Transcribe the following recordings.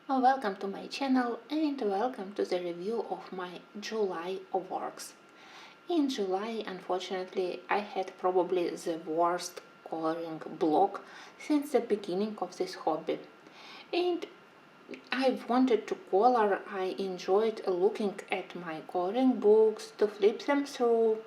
Welcome to my channel and welcome to the review of my July works. In July, unfortunately, I had probably the worst coloring block since the beginning of this hobby. And I wanted to color. I enjoyed looking at my coloring books, to flip them through,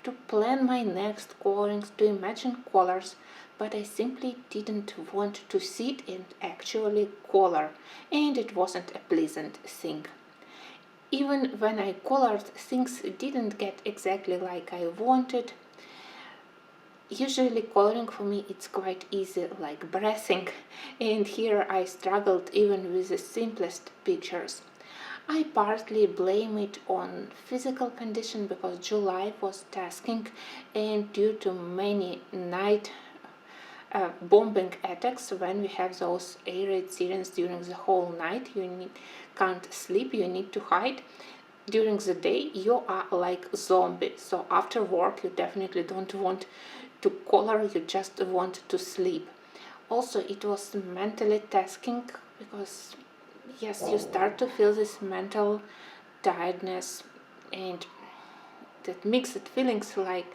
to plan my next colorings, to imagine colors, but I simply didn't want to sit and actually color, and it wasn't a pleasant thing. Even when I colored, things didn't get exactly like I wanted. Usually coloring for me it's quite easy, like breathing, and here I struggled even with the simplest pictures. I partly blame it on physical condition because July was tasking, and due to many night bombing attacks, when we have those air raid sirens during the whole night, can't sleep, you need to hide. During the day you are like zombie, so after work you definitely don't want to color, you just want to sleep. Also, it was mentally tasking because yes, you start to feel this mental tiredness and that mixed feelings like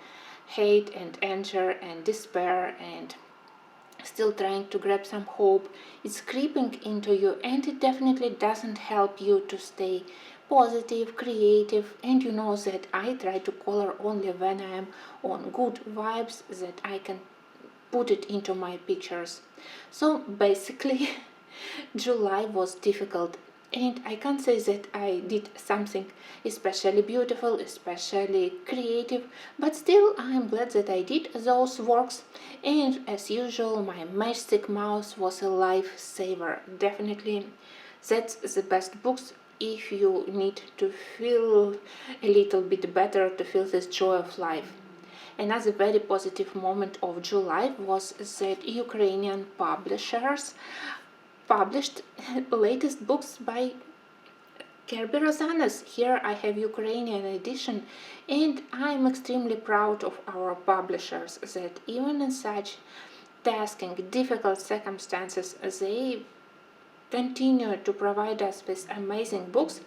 hate and anger and despair and still trying to grab some hope. It's creeping into you, and it definitely doesn't help you to stay positive, creative. And you know that I try to color only when I am on good vibes, that I can put it into my pictures. So basically July was difficult, and I can't say that I did something especially beautiful, especially creative, but still I'm glad that I did those works. And as usual, my matchstick mouse was a lifesaver. Definitely, that's the best books if you need to feel a little bit better, to feel this joy of life. Another very positive moment of July was that Ukrainian publishers published latest books by Kolorowanka. Here I have Ukrainian edition, and I'm extremely proud of our publishers that even in such tasking, difficult circumstances, they continue to provide us with amazing books.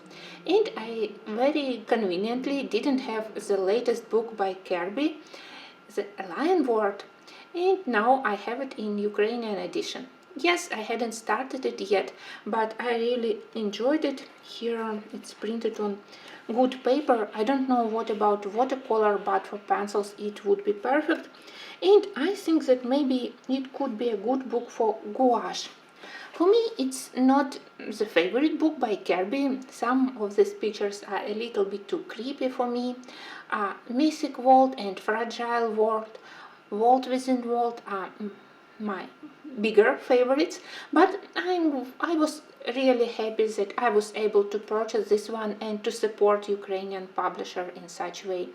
And I very conveniently didn't have the latest book by Kirby, the Alena, and now I have it in Ukrainian edition. Yes, I hadn't started it yet, but I really enjoyed it. Here it's printed on good paper. I don't know what about watercolor, but for pencils it would be perfect. And I think that maybe it could be a good book for gouache. For me, it's not the favorite book by Kirby. Some of these pictures are a little bit too creepy for me. Mythic World and Fragile World, World Within World are my bigger favorites, but I was really happy that I was able to purchase this one and to support Ukrainian publisher in such way.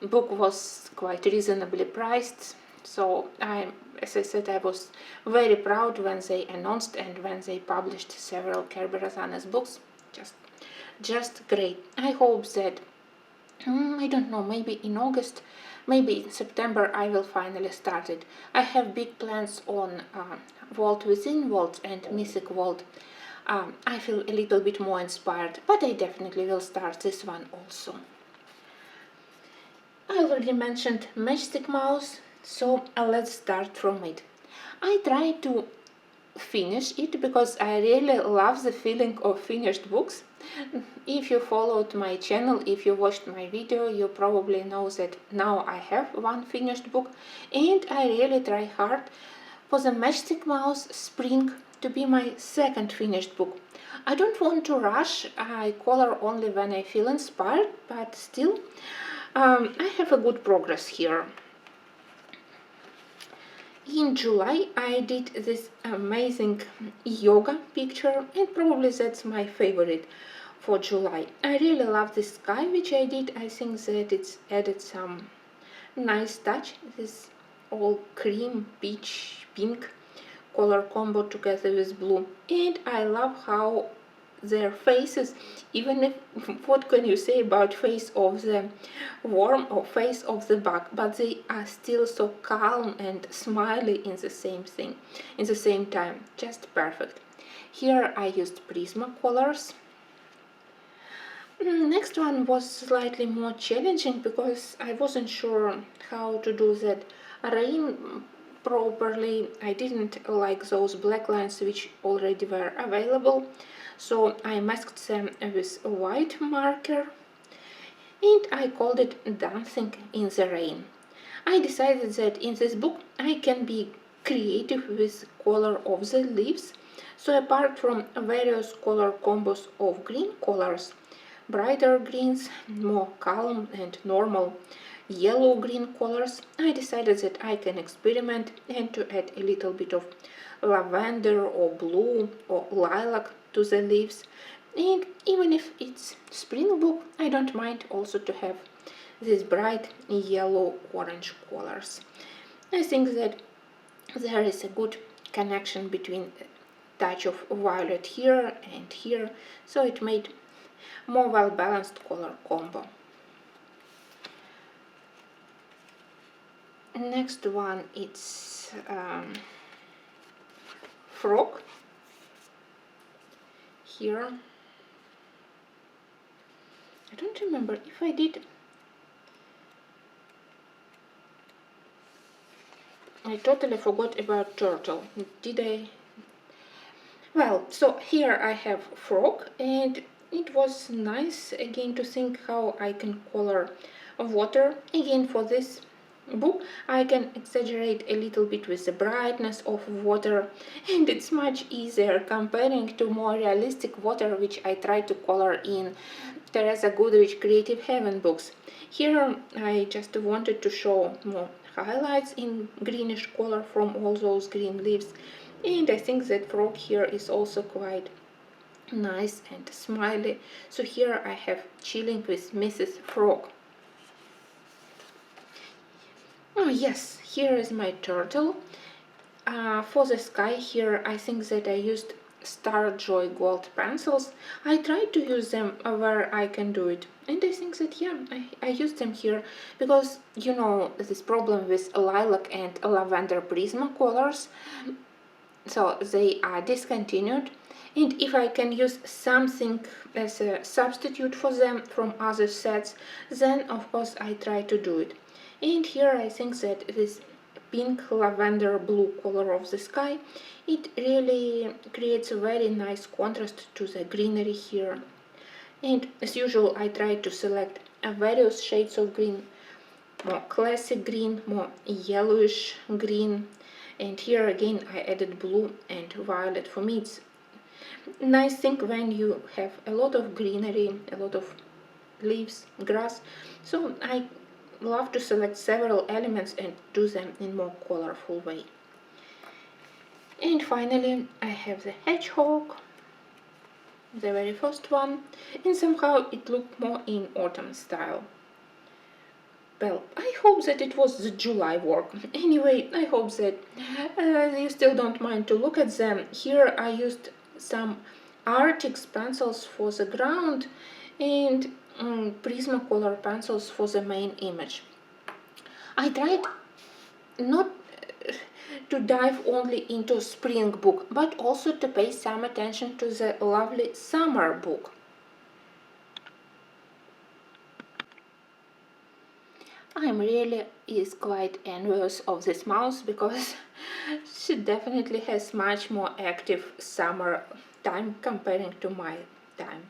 Book was quite reasonably priced, so as I said, I was very proud when they announced and when they published several Kolorowanka's books. Just great. I hope that I don't know, maybe in August, maybe in September I will finally start it. I have big plans on World Within World and Mythic World. I feel a little bit more inspired, but I definitely will start this one also. I already mentioned Matchstick Mouse, so let's start from it. I try to finish it because I really love the feeling of finished books. If you followed my channel, if you watched my video, you probably know that now I have one finished book, and I really try hard for the Matchstick Mouse Spring to be my second finished book. I don't want to rush, I color only when I feel inspired, but still I have a good progress here. In July I did this amazing yoga picture, and probably that's my favorite for July. I really love this sky which I did. I think that it's added some nice touch. This all cream, peach, pink color combo together with blue, and I love how their faces, even if what can you say about face of the worm or face of the bug, but they are still so calm and smiley in the same time, just perfect. Here I used Prismacolors. Next one was slightly more challenging because I wasn't sure how to do that rain properly. I didn't like those black lines which already were available, so I masked them with a white marker and I called it Dancing in the Rain. I decided that in this book I can be creative with color of the leaves, so apart from various color combos of green colors, brighter greens, more calm and normal yellow-green colors, I decided that I can experiment and to add a little bit of lavender or blue or lilac to the leaves. And even if it's spring book, I don't mind also to have these bright yellow-orange colors. I think that there is a good connection between touch of violet here and here, so it made more well-balanced color combo. Next one it's frog. Here I don't remember if I did. I totally forgot about turtle. Did I? Well, so here I have frog, and it was nice again to think how I can color water. Again, for this book I can exaggerate a little bit with the brightness of water, and it's much easier comparing to more realistic water which I try to color in Teresa Goodrich Creative Heaven books. Here I just wanted to show more highlights in greenish color from all those green leaves, and I think that frog here is also quite nice and smiley. So here I have Chilling with Mrs. Frog. Oh yes, here is my turtle. For the sky here I think that I used Starjoy gold pencils. I tried to use them where I can do it, and I think that yeah, I used them here because you know this problem with lilac and lavender Prismacolors, so they are discontinued, and if I can use something as a substitute for them from other sets, then of course I try to do it. And here I think that this pink lavender blue color of the sky, it really creates a very nice contrast to the greenery here. And as usual I try to select various shades of green, more classic green, more yellowish green, and here again I added blue and violet. For me it's nice thing when you have a lot of greenery, a lot of leaves, grass, so I love to select several elements and do them in more colorful way. And finally I have the hedgehog, the very first one, and somehow it looked more in autumn style. Well, I hope that it was the July work. Anyway, I hope that you still don't mind to look at them. Here I used some Arctic pencils for the ground and Prismacolor pencils for the main image. I tried not to dive only into spring book, but also to pay some attention to the lovely summer book. I'm really quite envious of this mouse because she definitely has much more active summer time comparing to my time.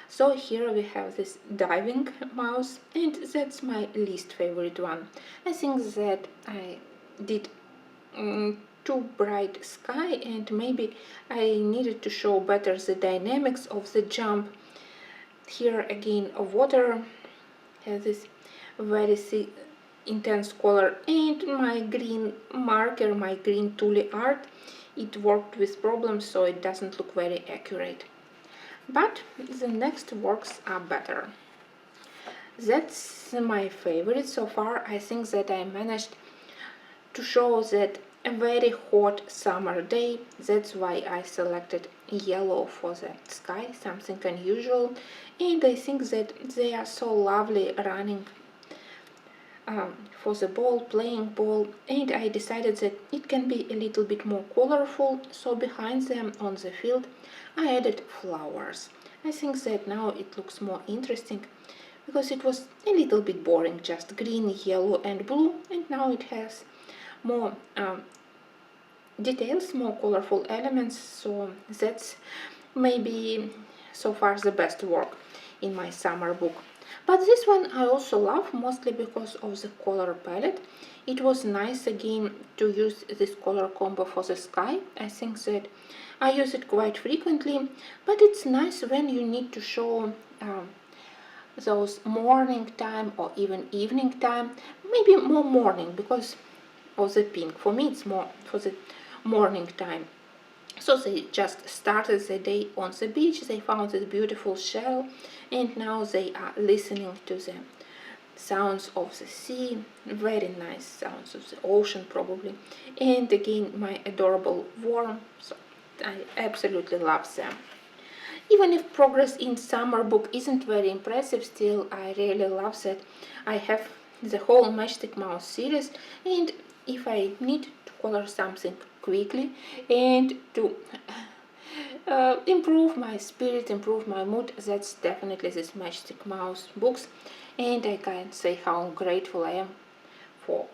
So here we have this diving mouse, and that's my least favorite one. I think that I did too bright sky, and maybe I needed to show better the dynamics of the jump. Here again water has this very intense color, and my green marker, my green Tule art, it worked with problems, so it doesn't look very accurate. But the next works are better. That's my favorite so far. I think that I managed to show that a very hot summer day. That's why I selected yellow for the sky, something unusual, and I think that they are so lovely running for the ball, playing ball, and I decided that it can be a little bit more colorful, so behind them on the field I added flowers. I think that now it looks more interesting because it was a little bit boring, just green, yellow and blue, and now it has more details, more colorful elements, so that's maybe so far the best work in my summer book. But this one I also love, mostly because of the color palette. It was nice again to use this color combo for the sky. I think that I use it quite frequently, but it's nice when you need to show those morning time or even evening time, maybe more morning because of the pink. For me it's more for the morning time. So they just started the day on the beach, they found this beautiful shell, and now they are listening to the sounds of the sea, very nice sounds of the ocean probably, and again my adorable worm, so I absolutely love them. Even if progress in summer book isn't very impressive, still I really love that I have the whole Matchstick Mouse series, and if I need to color something quickly and to improve my spirit, improve my mood, that's definitely this Matchstick Mouse books, and I can't say how grateful I am for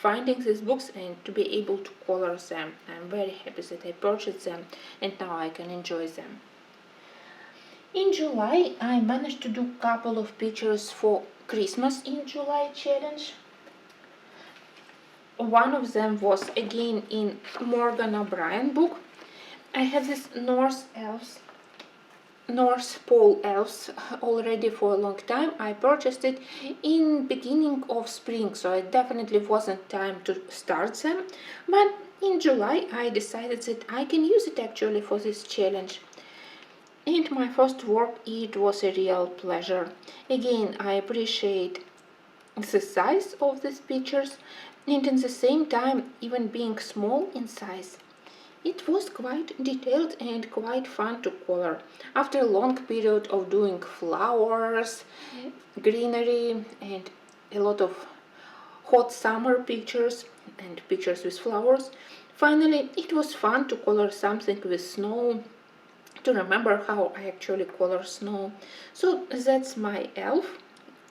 finding these books and to be able to color them. I'm very happy that I purchased them and now I can enjoy them. In July I managed to do a couple of pictures for Christmas in July challenge. One of them was again in Morgan O'Brien book. I have this North Pole elves already for a long time. I purchased it in beginning of spring, so it definitely wasn't time to start them. But in July I decided that I can use it actually for this challenge. And my first work, it was a real pleasure. Again, I appreciate the size of these pictures, and at the same time, even being small in size, it was quite detailed and quite fun to color. After a long period of doing flowers, greenery, and a lot of hot summer pictures and pictures with flowers, finally it was fun to color something with snow, to remember how I actually color snow. So that's my elf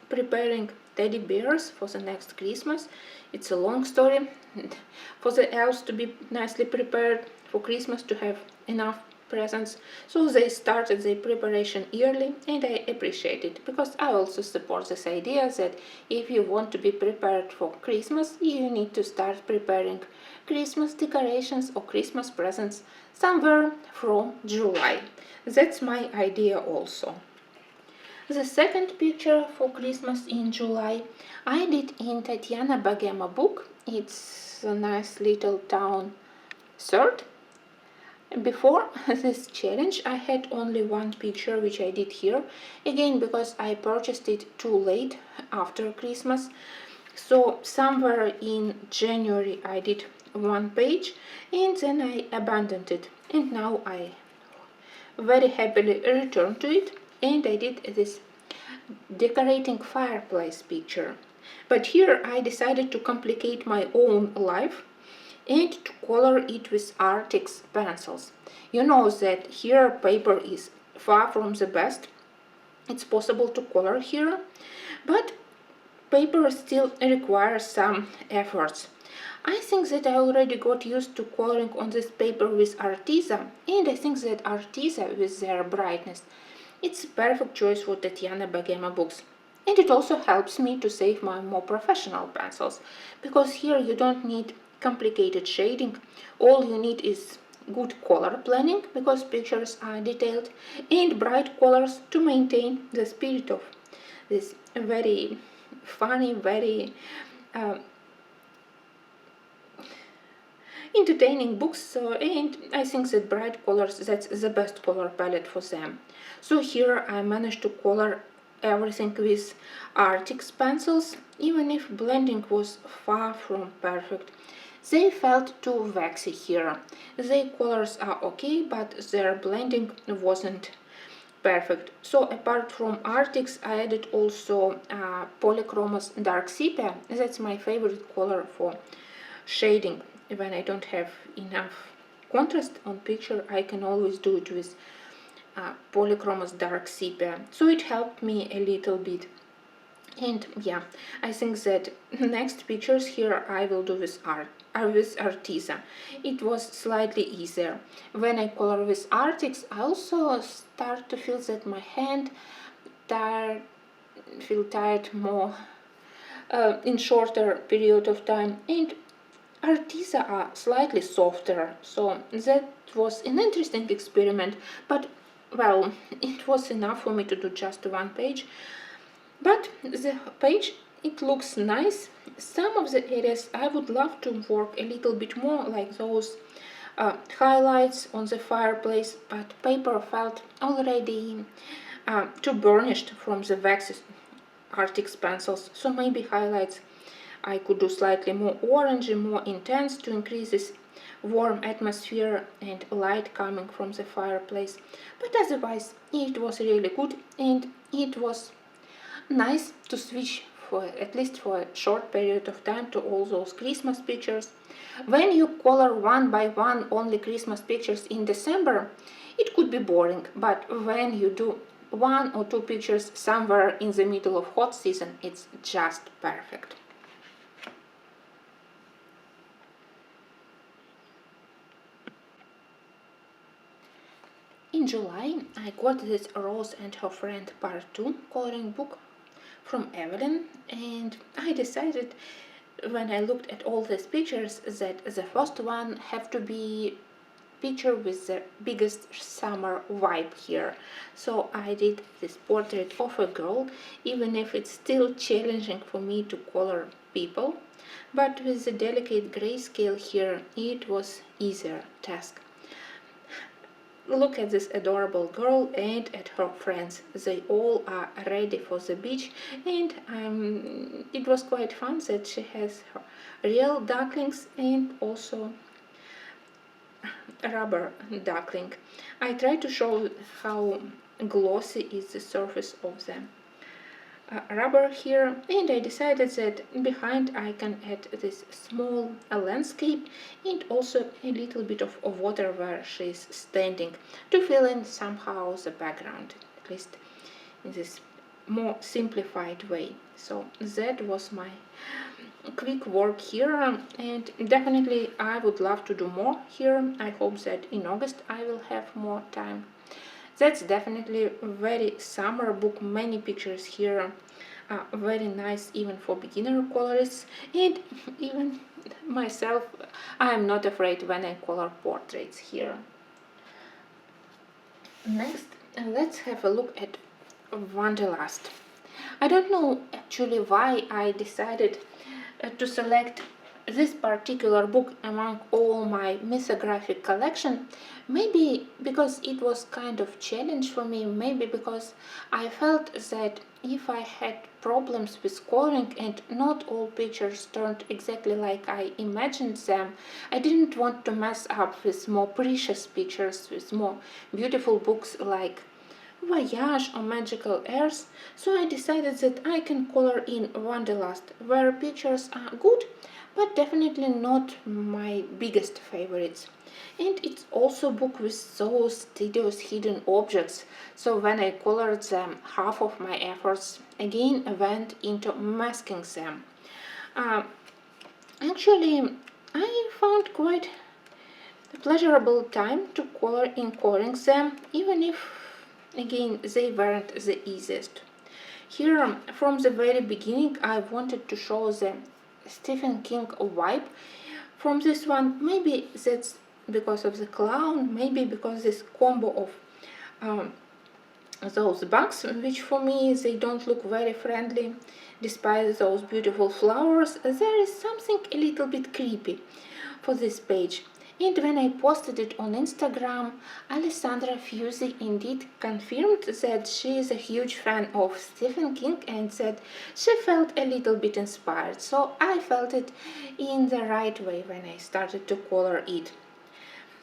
preparing teddy bears for the next Christmas. It's a long story for the elves to be nicely prepared for Christmas, to have enough presents. So they started their preparation early, and I appreciate it because I also support this idea that if you want to be prepared for Christmas, you need to start preparing Christmas decorations or Christmas presents somewhere from July. That's my idea also. The second picture for Christmas in July I did in Tatiana Bagema book. It's a nice little town third. Before this challenge I had only one picture, which I did here, again because I purchased it too late after Christmas. So somewhere in January I did one page and then I abandoned it, and now I very happily returned to it and I did this decorating fireplace picture. But here I decided to complicate my own life and to color it with Arctic's pencils. You know that here paper is far from the best. It's possible to color here, but paper still requires some efforts. I think that I already got used to coloring on this paper with Arteza, and I think that Arteza with their brightness, it's a perfect choice for Tatiana Bagema books. And it also helps me to save my more professional pencils, because here you don't need complicated shading. All you need is good color planning, because pictures are detailed, and bright colors to maintain the spirit of this very funny, very entertaining books, and I think that bright colors, that's the best color palette for them. So here I managed to color everything with Arctic's pencils, even if blending was far from perfect. They felt too waxy here. Their colors are okay, but their blending wasn't perfect. So apart from Arctics, I added also Polychromos Dark Sepia. That's my favorite color for shading. When I don't have enough contrast on picture, I can always do it with Polychromos Dark Sepia. So it helped me a little bit. And yeah, I think that next pictures here I will do with Arteza. It was slightly easier. When I color with Arctics, I also start to feel that my hand feel tired more in shorter period of time, and Arteza are slightly softer. So that was an interesting experiment, but well, it was enough for me to do just one page. But the page, it looks nice. Some of the areas I would love to work a little bit more, like those highlights on the fireplace, but paper felt already too burnished from the waxed Arctic pencils, so maybe highlights I could do slightly more orangey, more intense to increase this warm atmosphere and light coming from the fireplace. But otherwise, it was really good, and it was nice to switch for at least for a short period of time to all those Christmas pictures. When you color one by one only Christmas pictures in December, it could be boring, but when you do one or two pictures somewhere in the middle of hot season, it's just perfect. In July, I got this Rose and Her Friend Part 2 coloring book from Evelyn, and I decided when I looked at all these pictures that the first one have to be picture with the biggest summer vibe here. So I did this portrait of a girl, even if it's still challenging for me to color people, but with the delicate grayscale here it was easier task. Look at this adorable girl and at her friends. They all are ready for the beach, and it was quite fun that she has her real ducklings and also rubber duckling. I try to show how glossy is the surface of the rubber here, and I decided that behind I can add this small landscape and also a little bit of water where she's standing to fill in somehow the background, at least in this more simplified way. So that was my quick work here, and definitely I would love to do more here. I hope that in August I will have more time. That's definitely a very summer book, many pictures here, very nice even for beginner colorists, and even myself, I'm not afraid when I color portraits here. Next, let's have a look at Wanderlust. I don't know actually why I decided to select this particular book among all my mythographic collection. Maybe because it was kind of challenge for me, maybe because I felt that if I had problems with coloring and not all pictures turned exactly like I imagined them, I didn't want to mess up with more precious pictures, with more beautiful books like Voyage or Magical Airs, so I decided that I can color in Wanderlust, where pictures are good, but definitely not my biggest favorites. And it's also a book with those tedious hidden objects, so when I colored them, half of my efforts again went into masking them. Actually, I found quite a pleasurable time to color in coloring them, even if again they weren't the easiest. Here, from the very beginning, I wanted to show the Stephen King vibe from this one. Maybe that's because of the clown, maybe because this combo of those bugs, which for me they don't look very friendly despite those beautiful flowers. There is something a little bit creepy for this page. And when I posted it on Instagram, Alessandra Fusi indeed confirmed that she is a huge fan of Stephen King and said she felt a little bit inspired. So I felt it in the right way when I started to color it.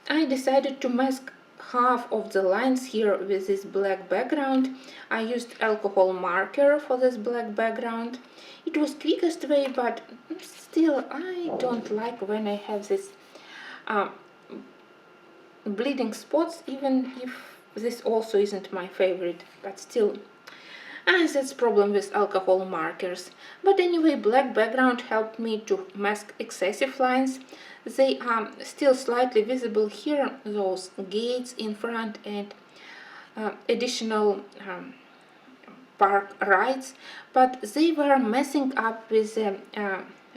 I decided to mask half of the lines here with this black background. I used alcohol marker for this black background. It was quickest way, but still I don't like when I have this bleeding spots, even if this also isn't my favorite, but still. That's problem with alcohol markers. But anyway, black background helped me to mask excessive lines. They are still slightly visible here, those gates in front and additional park rides, but they were messing up with the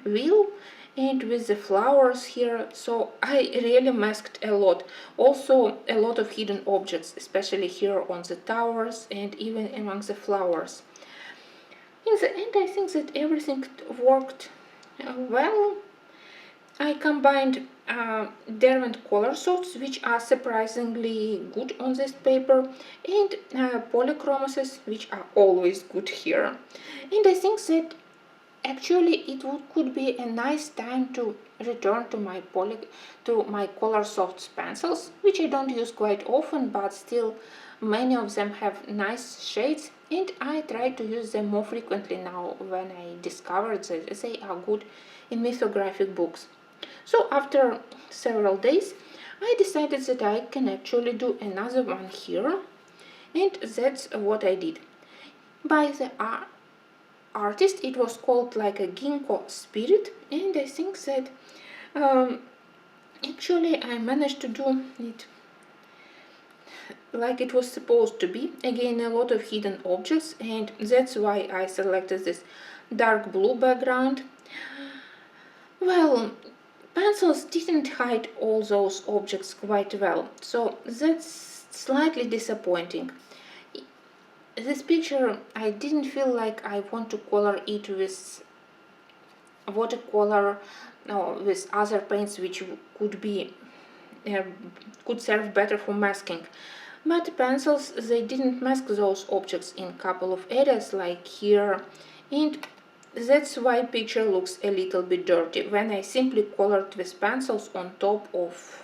wheel and with the flowers here, so I really masked a lot. Also a lot of hidden objects, especially here on the towers and even among the flowers. In the end, I think that everything worked well. I combined derwent color salts, which are surprisingly good on this paper, and polychromoses, which are always good here. And I think that actually it could be a nice time to return to my color softs pencils, which I don't use quite often, but still many of them have nice shades, and I try to use them more frequently now when I discovered that they are good in mythographic books. So after several days, I decided that I can actually do another one here, and that's what I did. By the artist, it was called like a ginkgo spirit, and I think that actually I managed to do it like it was supposed to be. Again, a lot of hidden objects, and that's why I selected this dark blue background. Well, pencils didn't hide all those objects quite well, so that's slightly disappointing. This picture, I didn't feel like I want to color it with watercolor or with other paints which could serve better for masking. But pencils, they didn't mask those objects in a couple of areas like here, and that's why picture looks a little bit dirty when I simply colored with pencils on top of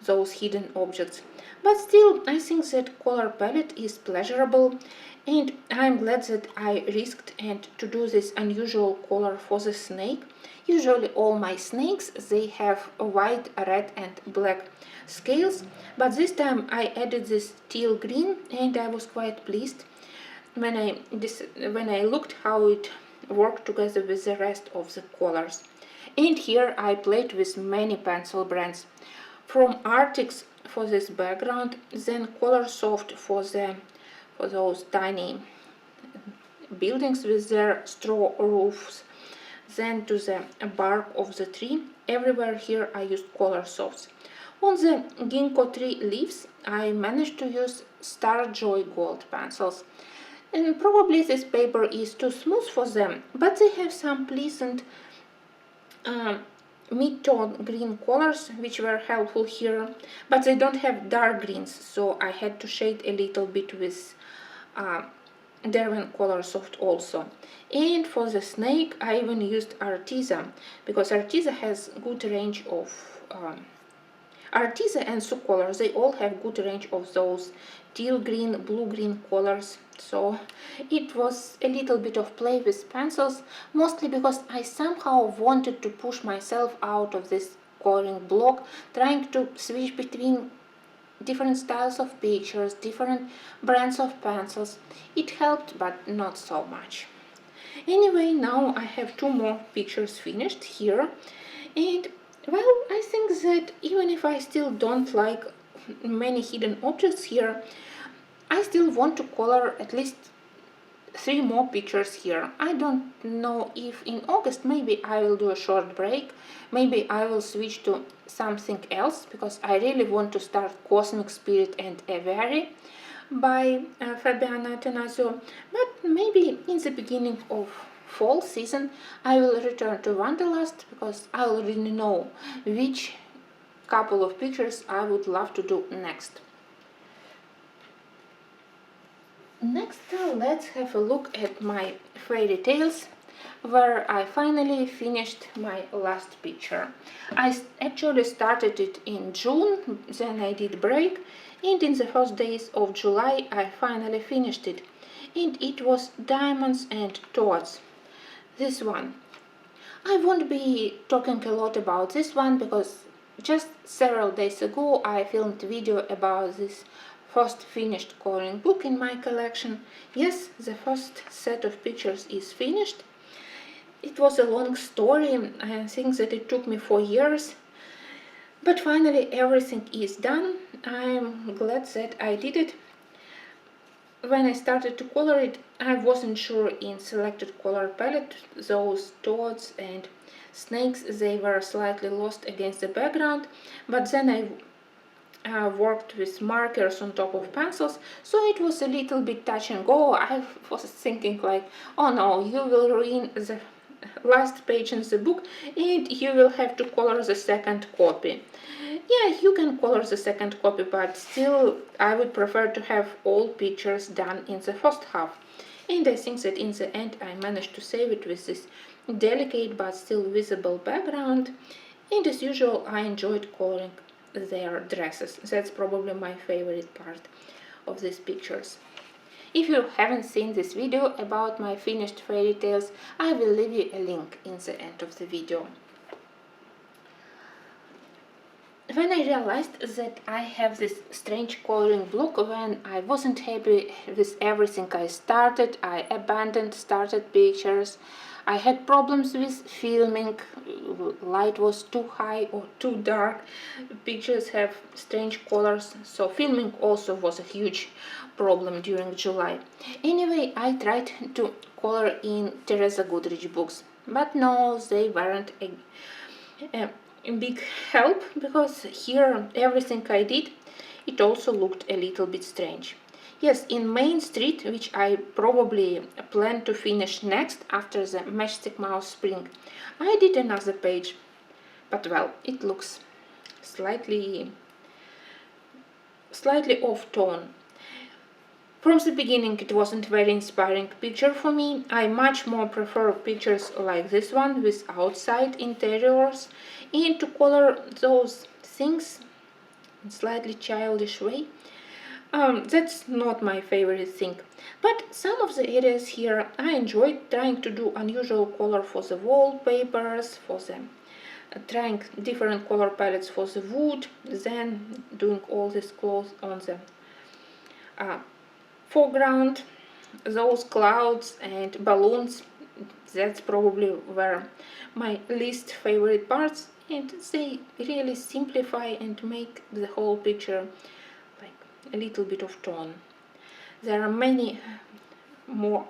those hidden objects. But still, I think that color palette is pleasurable, and I'm glad that I risked and to do this unusual color for the snake. Usually all my snakes, they have white, red and black scales, but this time I added this teal green, and I was quite pleased when I looked how it worked together with the rest of the colors. And here I played with many pencil brands, from Arctics for this background, then Colorsoft for those tiny buildings with their straw roofs, then to the bark of the tree. Everywhere here I used Colorsofts. On the ginkgo tree leaves I managed to use Starjoy gold pencils. And probably this paper is too smooth for them, but they have some pleasant mid-tone green colors which were helpful here, but they don't have dark greens, so I had to shade a little bit with Derwent Colorsoft also. And for the snake I even used Arteza, because Arteza has good range of Arteza and Sucolor, they all have good range of those teal green, blue green colors. So it was a little bit of play with pencils, mostly because I somehow wanted to push myself out of this coloring block, trying to switch between different styles of pictures, different brands of pencils. It helped, but not so much. Anyway, now I have two more pictures finished here, and well, I think that even if I still don't like many hidden objects here, I still want to color at least 3 more pictures here. I don't know if in August maybe I will do a short break, maybe I will switch to something else, because I really want to start Cosmic Spirit and Aviary by Fabiana Atanasio, but maybe in the beginning of fall season I will return to Wanderlust, because I already know which couple of pictures I would love to do next. Next, let's have a look at my fairy tales. where I finally finished my last picture. I actually started it in June, then I did break, and in the first days of July I finally finished it. And it was Diamonds and Toads. This one. I won't be talking a lot about this one because just several days ago I filmed a video about this first finished coloring book in my collection. Yes, the first set of pictures is finished. It was a long story. I think that it took me 4 years. But finally everything is done. I'm glad that I did it. When I started to color it, I wasn't sure in selected color palette. Those toads and snakes, they were slightly lost against the background, but then I worked with markers on top of pencils, so it was a little bit touch and go. I was thinking like, oh no, you will ruin the last page in the book and you will have to color the second copy. Yeah, you can color the second copy, but still I would prefer to have all pictures done in the first half. And I think that in the end I managed to save it with this delicate but still visible background. And as usual, I enjoyed coloring their dresses. That's probably my favorite part of these pictures. If you haven't seen this video about my finished fairy tales, I will leave you a link in the end of the video. When I realized that I have this strange coloring block, when I wasn't happy with everything I started, I abandoned started pictures. I had problems with filming, light was too high or too dark, pictures have strange colors, so filming also was a huge problem during July. Anyway, I tried to color in Teresa Goodrich books, but no, they weren't a big help, because here everything I did, it also looked a little bit strange. Yes, in Main Street, which I probably plan to finish next after the Matchstick Mouse Spring, I did another page, but well, it looks slightly off tone. From the beginning it wasn't very inspiring picture for me. I much more prefer pictures like this one with outside interiors, and to color those things in slightly childish way. That's not my favorite thing, but some of the areas here I enjoyed trying to do unusual color for the wallpapers, for the trying different color palettes for the wood, then doing all this clothes on the foreground, those clouds and balloons. That's probably were my least favorite parts, and they really simplify and make the whole picture like a little bit of tone. There are many more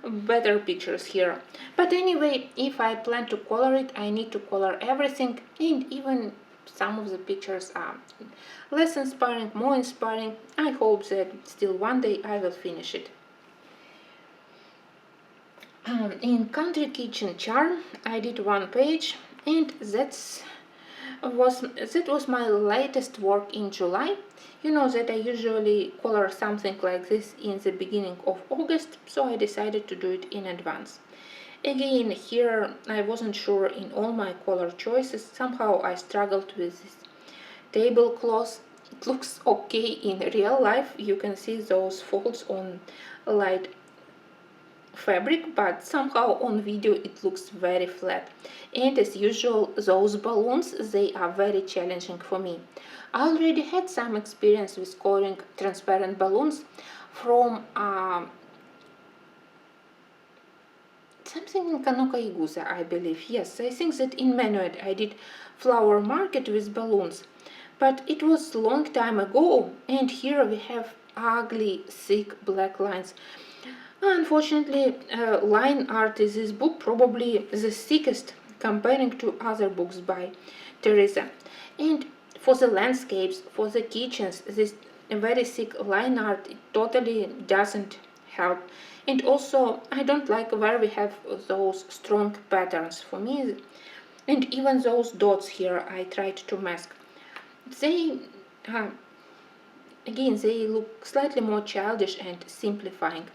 better pictures here, but anyway, if I plan to color it, I need to color everything, and even some of the pictures are less inspiring, more inspiring. I hope that still one day I will finish it. In Country Kitchen Charm I did one page, and that was my latest work in July. You know that I usually color something like this in the beginning of August, so I decided to do it in advance. Again, here I wasn't sure in all my color choices. Somehow I struggled with this tablecloth. It looks okay in real life. You can see those folds on light fabric, but somehow on video it looks very flat. And as usual, those balloons, they are very challenging for me. I already had some experience with coloring transparent balloons from something in Kanoka-Igusa, I believe. Yes, I think that in Menuet I did flower market with balloons, but it was long time ago, and here we have ugly thick black lines. Unfortunately, line art in this book probably the thickest comparing to other books by Teresa. And for the landscapes, for the kitchens, this very thick line art, it totally doesn't help. And also, I don't like where we have those strong patterns for me. And even those dots here I tried to mask. They again, they look slightly more childish and simplifying.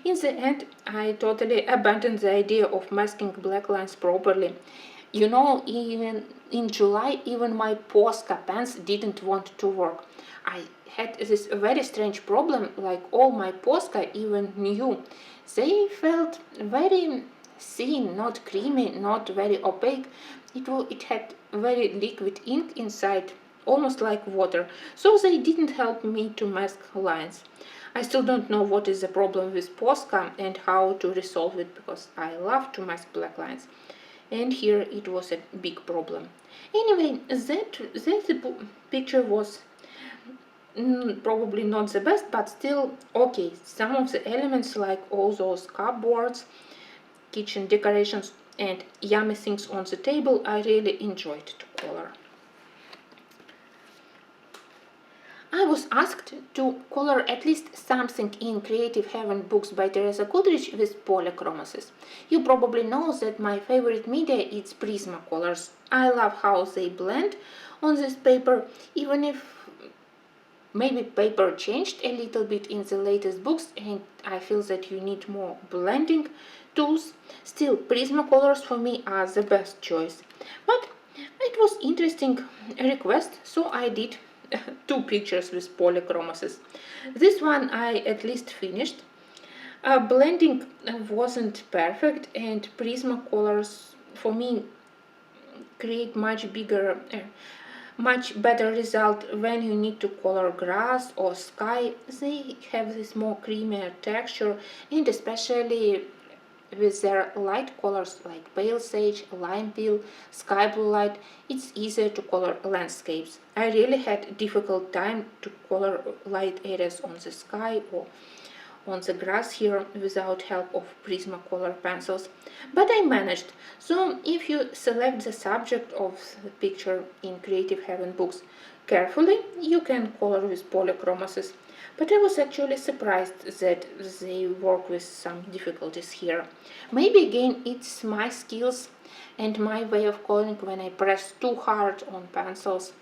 In the end, I totally abandoned the idea of masking black lines properly. You know, even in July, even my Posca pens didn't want to work. I had this very strange problem, like all my Posca, even new. They felt very thin, not creamy, not very opaque. It had very liquid ink inside, almost like water, so they didn't help me to mask lines. I still don't know what is the problem with Posca and how to resolve it, because I love to mask black lines. And here it was a big problem. Anyway, that picture was probably not the best, but still okay. Some of the elements, like all those cupboards, kitchen decorations, and yummy things on the table, I really enjoyed to color. I was asked to color at least something in Creative Heaven books by Teresa Goodrich with polychromasis. You probably know that my favorite media is Prismacolors. I love how they blend on this paper, even if maybe paper changed a little bit in the latest books and I feel that you need more blending tools. Still, Prismacolors for me are the best choice. But it was interesting request, so I did two pictures with polychromasis. This one I at least finished. Blending wasn't perfect, and Prismacolors for me create much better result when you need to color grass or sky. They have this more creamier texture, and especially with their light colors like pale sage, lime peel, sky blue light, it's easier to color landscapes. I really had difficult time to color light areas on the sky or on the grass here without help of Prismacolor pencils, but I managed. So if you select the subject of the picture in Creative Heaven books carefully, you can color with polychromasis. But I was actually surprised that they work with some difficulties here. Maybe again it's my skills and my way of coloring when I press too hard on pencils.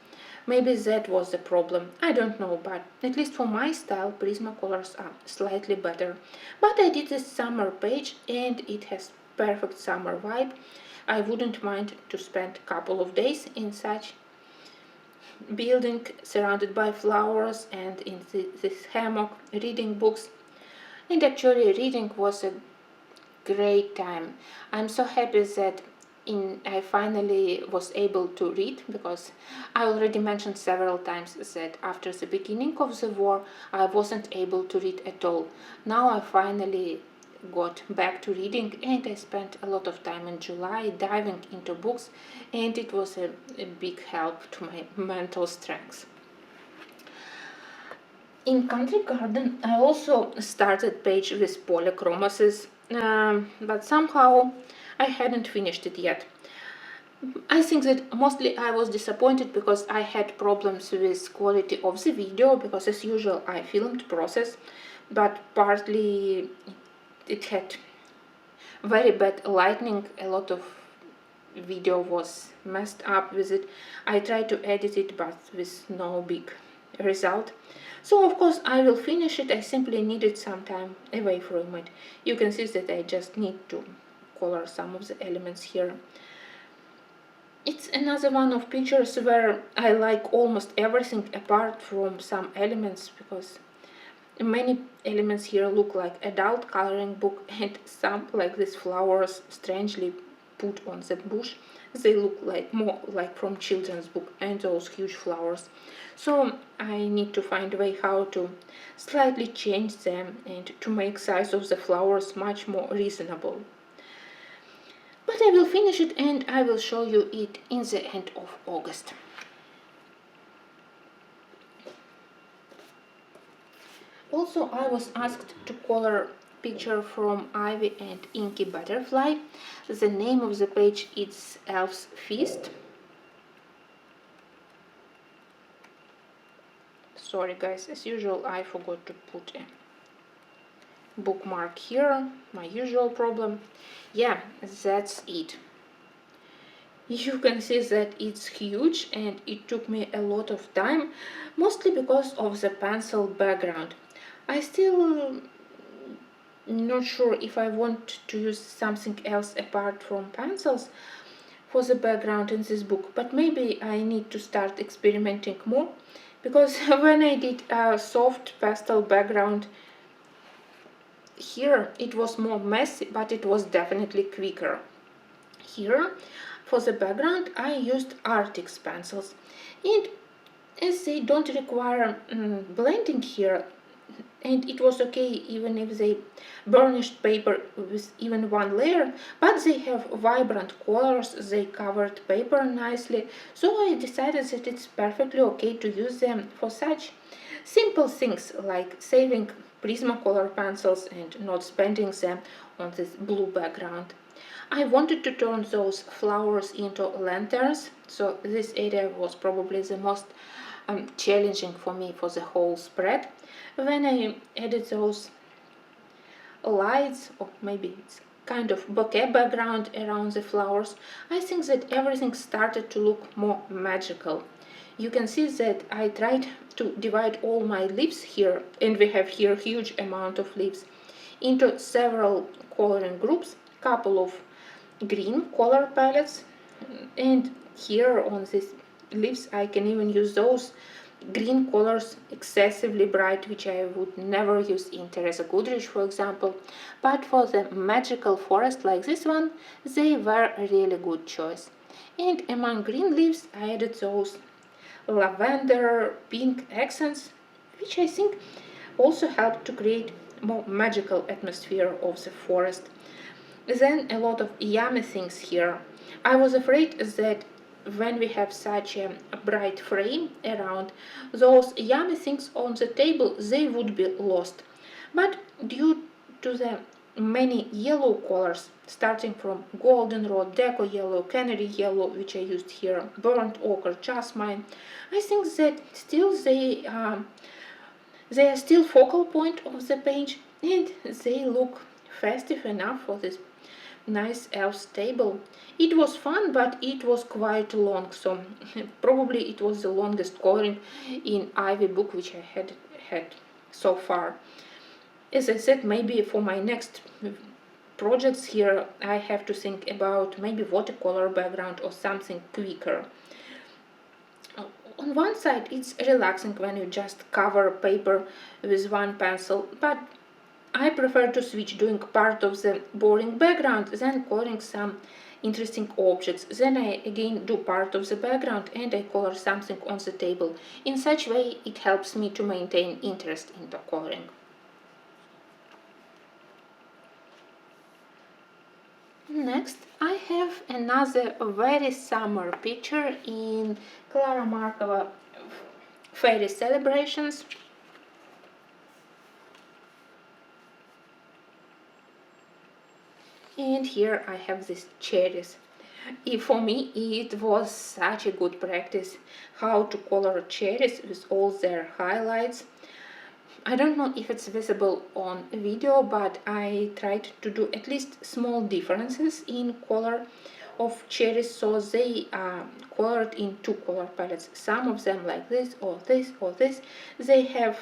Maybe that was the problem. I don't know, but at least for my style, Prismacolors are slightly better. But I did this summer page and it has perfect summer vibe. I wouldn't mind to spend a couple of days in such building surrounded by flowers and in this hammock reading books. And actually reading was a great time. I'm so happy that I finally was able to read, because I already mentioned several times that after the beginning of the war I wasn't able to read at all. Now I finally got back to reading and I spent a lot of time in July diving into books, and it was a big help to my mental strength. In Country Garden I also started page with polychromasis, but somehow I hadn't finished it yet. I think that mostly I was disappointed because I had problems with quality of the video, because as usual I filmed process, but partly it had very bad lighting, a lot of video was messed up with it. I tried to edit it but with no big result. So of course I will finish it. I simply needed some time away from it. You can see that I just need to color some of the elements here. It's another one of pictures where I like almost everything apart from some elements, because many elements here look like adult coloring book, and some, like these flowers strangely put on the bush, they look like more like from children's book, and those huge flowers. So I need to find a way how to slightly change them and to make size of the flowers much more reasonable. But I will finish it and I will show you it in the end of August. Also, I was asked to color picture from Ivy and Inky Butterfly. The name of the page is Elf's Feast. Sorry guys, as usual I forgot to put a bookmark here, my usual problem. Yeah, that's it. You can see that it's huge and it took me a lot of time, mostly because of the pencil background. I still not sure if I want to use something else apart from pencils for the background in this book, but maybe I need to start experimenting more, because when I did a soft pastel background here it was more messy, but it was definitely quicker. Here for the background I used Artix pencils, and as they don't require blending here, and it was okay even if they burnished paper with even one layer, but they have vibrant colors, they covered paper nicely, so I decided that it's perfectly okay to use them for such simple things like saving Prismacolor pencils and not spending them on this blue background. I wanted to turn those flowers into lanterns, so this area was probably the most challenging for me for the whole spread. When I added those lights, or maybe it's kind of bouquet background around the flowers, I think that everything started to look more magical. You can see that I tried to divide all my leaves here, and we have here huge amount of leaves, into several coloring groups, couple of green color palettes, and here on these leaves I can even use those green colors excessively bright, which I would never use in Teresa Goodrich, for example, but for the magical forest like this one they were a really good choice. And among green leaves I added those lavender pink accents, which I think also helped to create more magical atmosphere of the forest. Then a lot of yummy things here. I was afraid that when we have such a bright frame around, those yummy things on the table, they would be lost. But due to the many yellow colors, starting from goldenrod, deco yellow, canary yellow, which I used here, burnt ochre, jasmine, I think that still they are still focal point of the page, and they look festive enough for this nice elf table. It was fun, but it was quite long, so probably it was the longest coloring in Ivy book which I had so far. As I said, maybe for my next projects here I have to think about maybe watercolor background or something quicker. On one side it's relaxing when you just cover paper with one pencil, but I prefer to switch doing part of the boring background, then coloring some interesting objects. Then I again do part of the background and I color something on the table. In such way it helps me to maintain interest in the coloring. Next I have another very summer picture in Clara Markova Fairy Celebrations. And here I have these cherries. For me it was such a good practice how to color cherries with all their highlights. I don't know if it's visible on video, but I tried to do at least small differences in color of cherries, so they are colored in two color palettes. Some of them like this or this or this, they have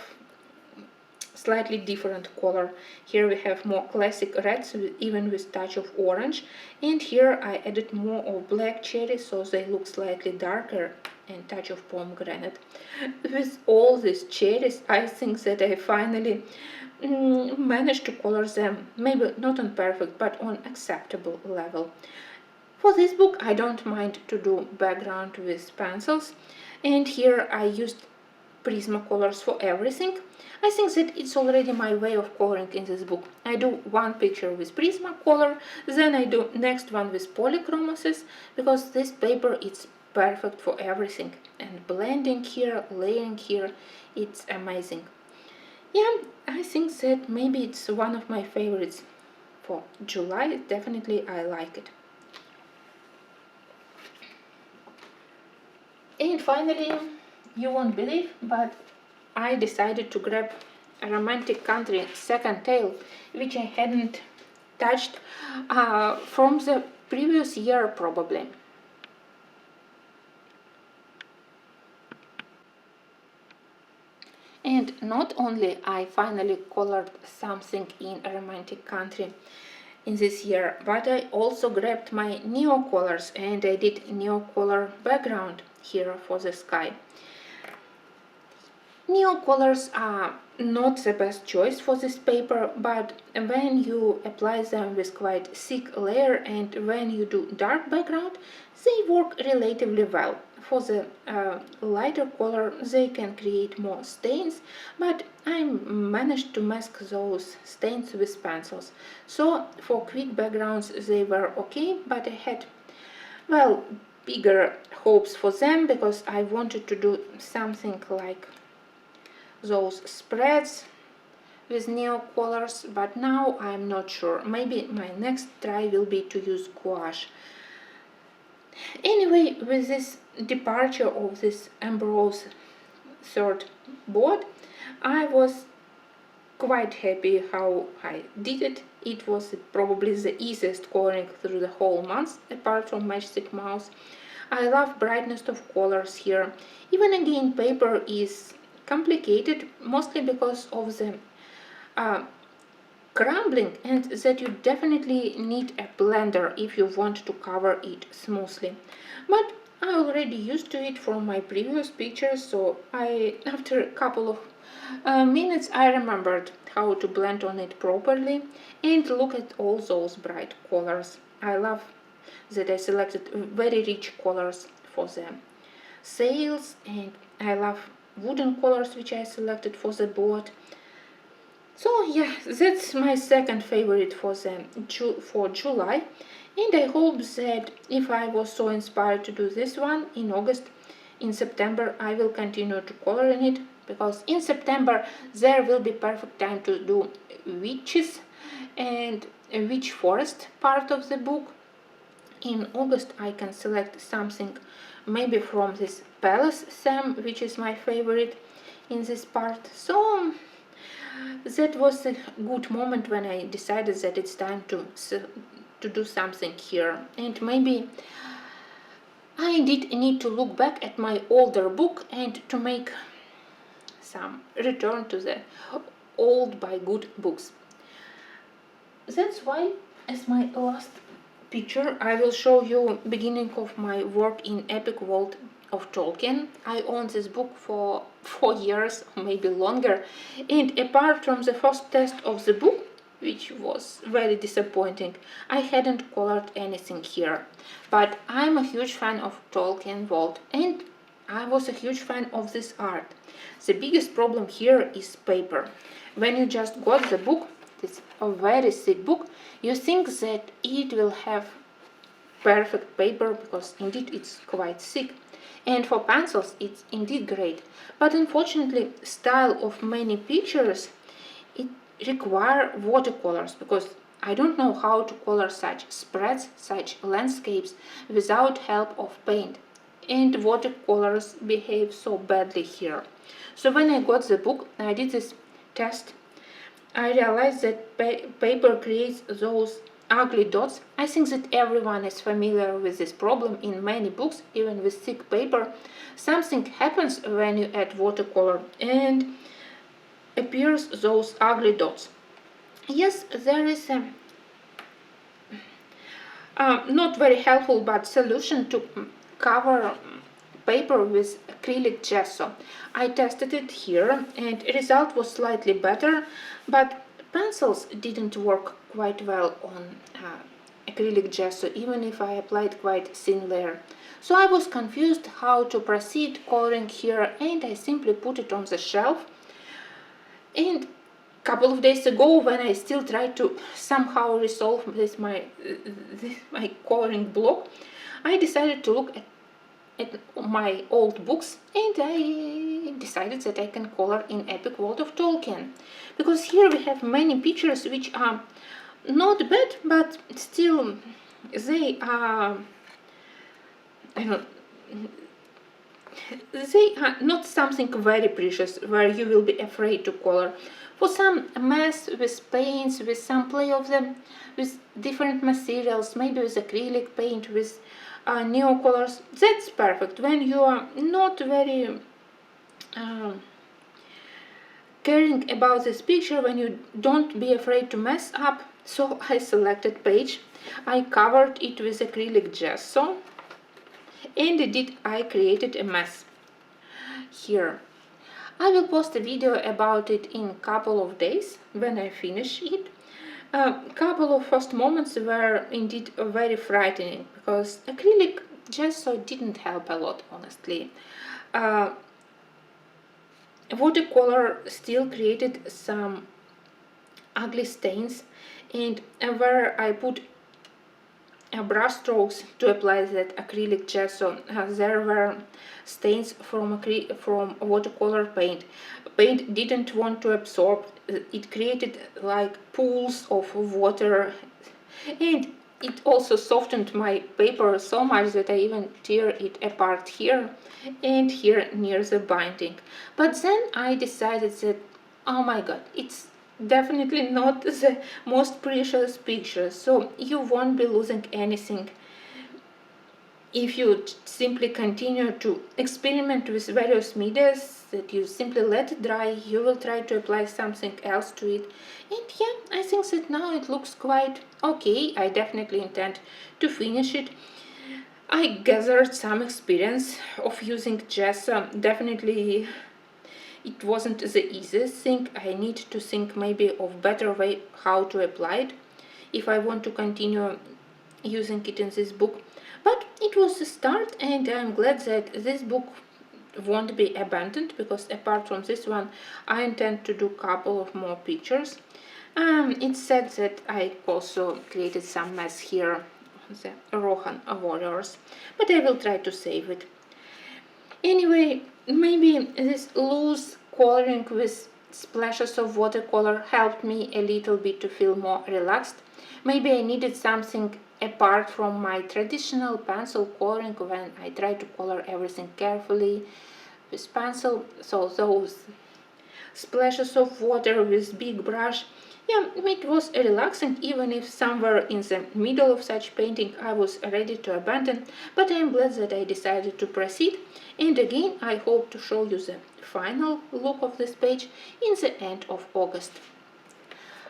slightly different color. Here we have more classic reds, even with touch of orange, and here I added more of black cherry, so they look slightly darker, and touch of pomegranate. With all these cherries I think that I finally managed to color them, maybe not on perfect but on acceptable level. For this book I don't mind to do background with pencils, and here I used Prismacolors for everything. I think that it's already my way of coloring in this book. I do one picture with Prismacolor, then I do next one with polychromasis, because this paper is perfect for everything. And blending here, layering here, it's amazing. Yeah, I think that maybe it's one of my favorites for July. Definitely I like it. And finally, you won't believe, but I decided to grab a romantic country second tale, which I hadn't touched from the previous year probably. And not only I finally colored something in a romantic country in this year, but I also grabbed my neo colors and I did neo color background here for the sky. Neo colors are not the best choice for this paper, but when you apply them with quite thick layer and when you do dark background, they work relatively well. For the lighter color they can create more stains, but I managed to mask those stains with pencils. So for quick backgrounds they were okay, but I had, well, bigger hopes for them because I wanted to do something like those spreads with neo colors, but now I'm not sure. Maybe my next try will be to use gouache. Anyway, with this departure of this Ambrose third board, I was quite happy how I did it. It was probably the easiest coloring through the whole month, apart from Matchstick Mouse. I love brightness of colors here. Even again, paper is complicated, mostly because of the crumbling, and that you definitely need a blender if you want to cover it smoothly. But I already used to it from my previous pictures, so after a couple of minutes I remembered how to blend on it properly. And look at all those bright colors. I love that I selected very rich colors for the sails, and I love wooden colors which I selected for the board. So yeah, that's my second favorite for July, and I hope that if I was so inspired to do this one in August, in September I will continue to color in it, because in September there will be perfect time to do witches and a witch forest part of the book. In August I can select something maybe from this palace theme, which is my favorite in this part. So that was a good moment when I decided that it's time to do something here. And maybe I did need to look back at my older book and to make some return to the old by good books. That's why, as my last picture, I will show you beginning of my work in Epic World of Tolkien. I own this book for 4 years, maybe longer, and apart from the first test of the book, which was very disappointing, I hadn't colored anything here. But I'm a huge fan of Tolkien World, and I was a huge fan of this art. The biggest problem here is paper. When you just got the book, it's a very thick book, you think that it will have perfect paper, because indeed it's quite thick. And for pencils it's indeed great. But unfortunately, style of many pictures, it require watercolors, because I don't know how to color such spreads, such landscapes without help of paint. And watercolors behave so badly here. So when I got the book, I did this test. I realized that paper creates those ugly dots. I think that everyone is familiar with this problem in many books, even with thick paper. Something happens when you add watercolor and appears those ugly dots. Yes, there is a not very helpful but solution to cover paper with acrylic gesso. I tested it here and the result was slightly better, but pencils didn't work quite well on acrylic gesso, even if I applied quite thin layer. So I was confused how to proceed coloring here, and I simply put it on the shelf. And a couple of days ago, when I still tried to somehow resolve this my coloring block, I decided to look at my old books, and I decided that I can color in Epic World of Tolkien, because here we have many pictures which are not bad, but still they are, they are not something very precious where you will be afraid to color. For some mess with paints, with some play of them, with different materials, maybe with acrylic paint, with neo colors, that's perfect. When you are not very caring about this picture when you don't be afraid to mess up. So I selected page, I covered it with acrylic gesso, and I created a mess here. I will post a video about it in a couple of days when I finish it. A couple of first moments were indeed very frightening because acrylic gesso didn't help a lot, honestly. Watercolor still created some ugly stains, and where I put brush strokes to apply that acrylic gesso, there were stains from watercolor paint. Paint didn't want to absorb. It created like pools of water, and it also softened my paper so much that I even tear it apart here and here near the binding. But then I decided that, oh my god, it's definitely not the most precious picture, so you won't be losing anything if you simply continue to experiment with various medias, that you simply let it dry. You will try to apply something else to it, and yeah, I think that now it looks quite okay. I definitely intend to finish it. I gathered some experience of using gesso. Definitely it wasn't the easiest thing. I need to think maybe of better way how to apply it if I want to continue using it in this book. But it was a start, and I'm glad that this book won't be abandoned, because apart from this one I intend to do a couple of more pictures. It's said that I also created some mess here, the Rohan warriors, but I will try to save it. Anyway, maybe this loose coloring with splashes of watercolor helped me a little bit to feel more relaxed. Maybe I needed something apart from my traditional pencil coloring when I try to color everything carefully with pencil. So those splashes of water with big brush, yeah, it was relaxing, even if somewhere in the middle of such painting I was ready to abandon, but I am glad that I decided to proceed. And again, I hope to show you the final look of this page in the end of August.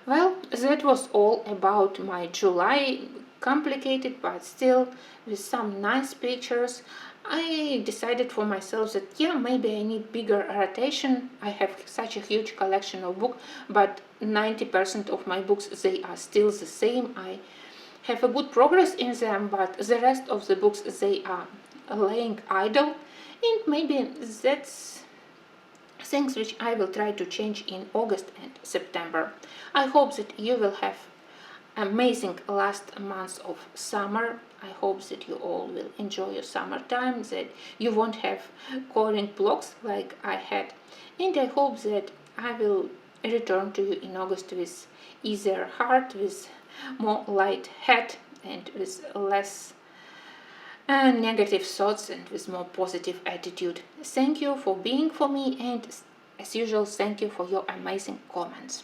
Well, that was all about my July, complicated but still with some nice pictures. I decided for myself that yeah, maybe I need bigger rotation. I have such a huge collection of books, but 90% of my books, they are still the same. I have a good progress in them, but the rest of the books, they are laying idle, and maybe that's things which I will try to change in August and September. I hope that you will have amazing last months of summer. I hope that you all will enjoy your summertime, that you won't have coloring blocks like I had, and I hope that I will return to you in August with easier heart, with more light head, and with less negative thoughts, and with more positive attitude. Thank you for being for me, and as usual, thank you for your amazing comments.